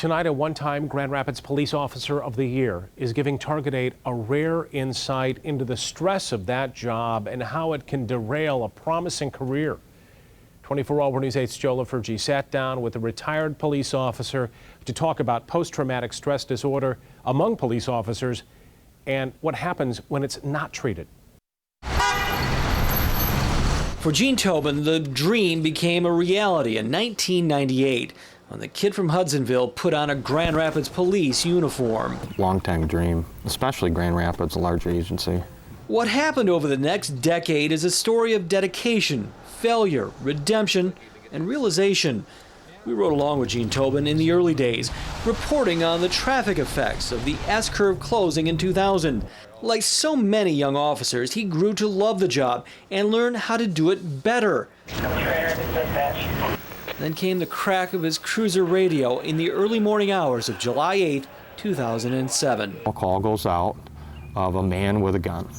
Tonight, a one-time Grand Rapids Police Officer of the Year is giving Target 8 a rare insight into the stress of that job and how it can derail a promising career. 24 Hour News 8's Joe LaFurgey sat down with a retired police officer to talk about post-traumatic stress disorder among police officers and what happens when it's not treated. For Gene Tobin, the dream became a reality in 1998 when the kid from Hudsonville put on a Grand Rapids police uniform. Long-time dream, especially Grand Rapids, a large agency. What happened over the next decade is a story of dedication, failure, redemption, and realization. We rode along with Gene Tobin in the early days, reporting on the traffic effects of the S-curve closing in 2000. Like so many young officers, he grew to love the job and learn how to do it better. Then came the crack of his cruiser radio in the early morning hours of July 8, 2007. A call goes out of a man with a gun.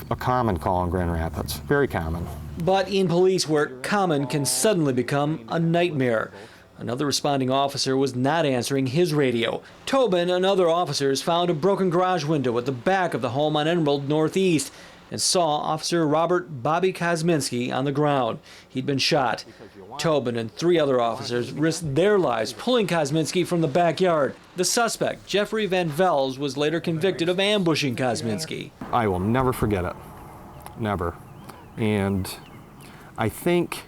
A common call in Grand Rapids, very common. But in police work, common can suddenly become a nightmare. Another responding officer was not answering his radio. Tobin and other officers found a broken garage window at the back of the home on Emerald Northeast and saw Officer Robert Bobby Kosminski on the ground. He'd been shot. Tobin and 3 other officers risked their lives pulling Kosminski from the backyard. The suspect, Jeffrey Van Vels, was later convicted of ambushing Kosminski. I will never forget it. Never. And I think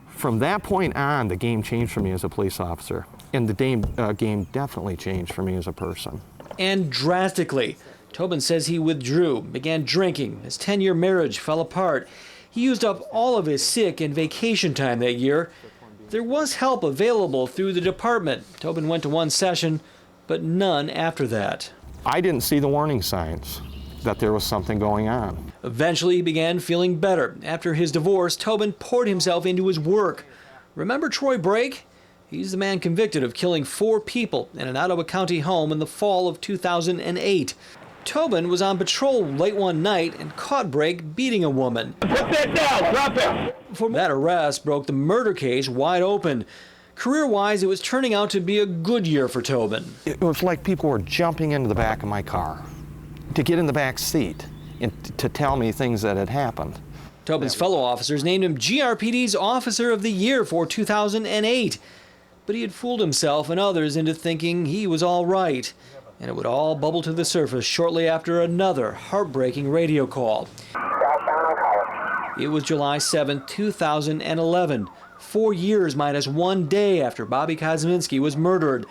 from that point on, the game changed for me as a police officer. And the game definitely changed for me as a person. And drastically. Tobin says he withdrew, began drinking. His 10-year marriage fell apart. He used up all of his sick and vacation time that year. There was help available through the department. Tobin went to 1 session, but none after that. I didn't see the warning signs that there was something going on. Eventually, he began feeling better. After his divorce, Tobin poured himself into his work. Remember Troy Brake? He's the man convicted of killing 4 people in an Ottawa County home in the fall of 2008. Tobin was on patrol late one night and caught Brake beating a woman. Put that down, drop it! That arrest broke the murder case wide open. Career-wise, it was turning out to be a good year for Tobin. It was like people were jumping into the back of my car to get in the back seat and to tell me things that had happened. Tobin's fellow officers named him GRPD's Officer of the Year for 2008. But he had fooled himself and others into thinking he was all right. And it would all bubble to the surface shortly after another heartbreaking radio call. It was July 7, 2011, 4 years minus 1 day after Bobby Kosminski was murdered.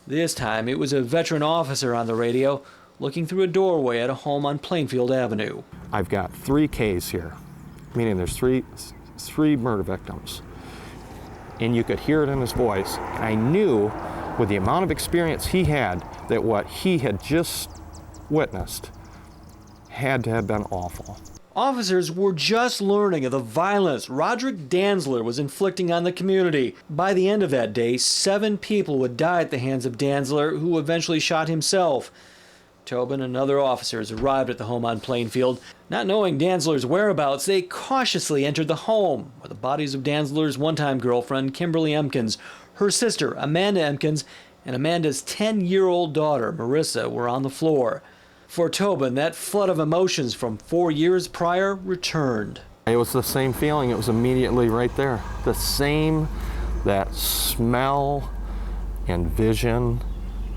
This time it was a veteran officer on the radio looking through a doorway at a home on Plainfield Avenue. I've got 3 Ks here, meaning there's three murder victims. And you could hear it in his voice. And I knew with the amount of experience he had that what he had just witnessed had to have been awful. Officers were just learning of the violence Roderick Danzler was inflicting on the community. By the end of that day, 7 people would die at the hands of Danzler, who eventually shot himself. Tobin and other officers arrived at the home on Plainfield. Not knowing Danzler's whereabouts, they cautiously entered the home, where the bodies of Danzler's one-time girlfriend, Kimberly Emkins, her sister, Amanda Emkins, and Amanda's 10-year-old daughter, Marissa, were on the floor. For Tobin, that flood of emotions from 4 years prior returned. It was the same feeling. It was immediately right there. The same, that smell and vision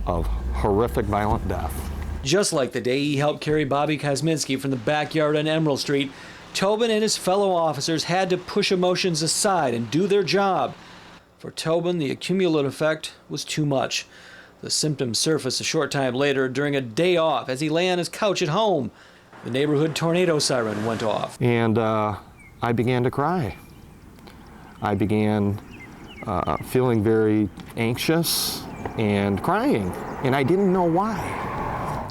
of horrific violent death. Just like the day he helped carry Bobby Kosminski from the backyard on Emerald Street, Tobin and his fellow officers had to push emotions aside and do their job. For Tobin, the accumulative effect was too much. The symptoms surfaced a short time later during a day off as he lay on his couch at home. The neighborhood tornado siren went off. And I began to cry. I began feeling very anxious and crying, and I didn't know why.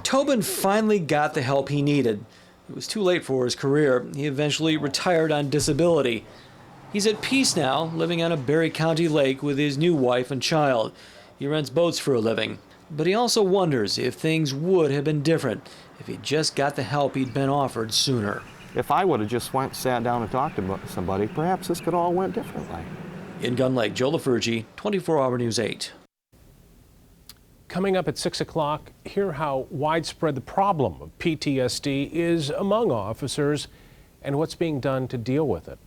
Tobin finally got the help he needed. It was too late for his career. He eventually retired on disability. He's at peace now, living on a Berry County lake with his new wife and child. He rents boats for a living. But he also wonders if things would have been different if he'd just got the help he'd been offered sooner. If I would have just sat down and talked to somebody, perhaps this could all went differently. In Gun Lake, Joe LaFurgey, 24 Hour News 8. Coming up at 6 o'clock, hear how widespread the problem of PTSD is among officers and what's being done to deal with it.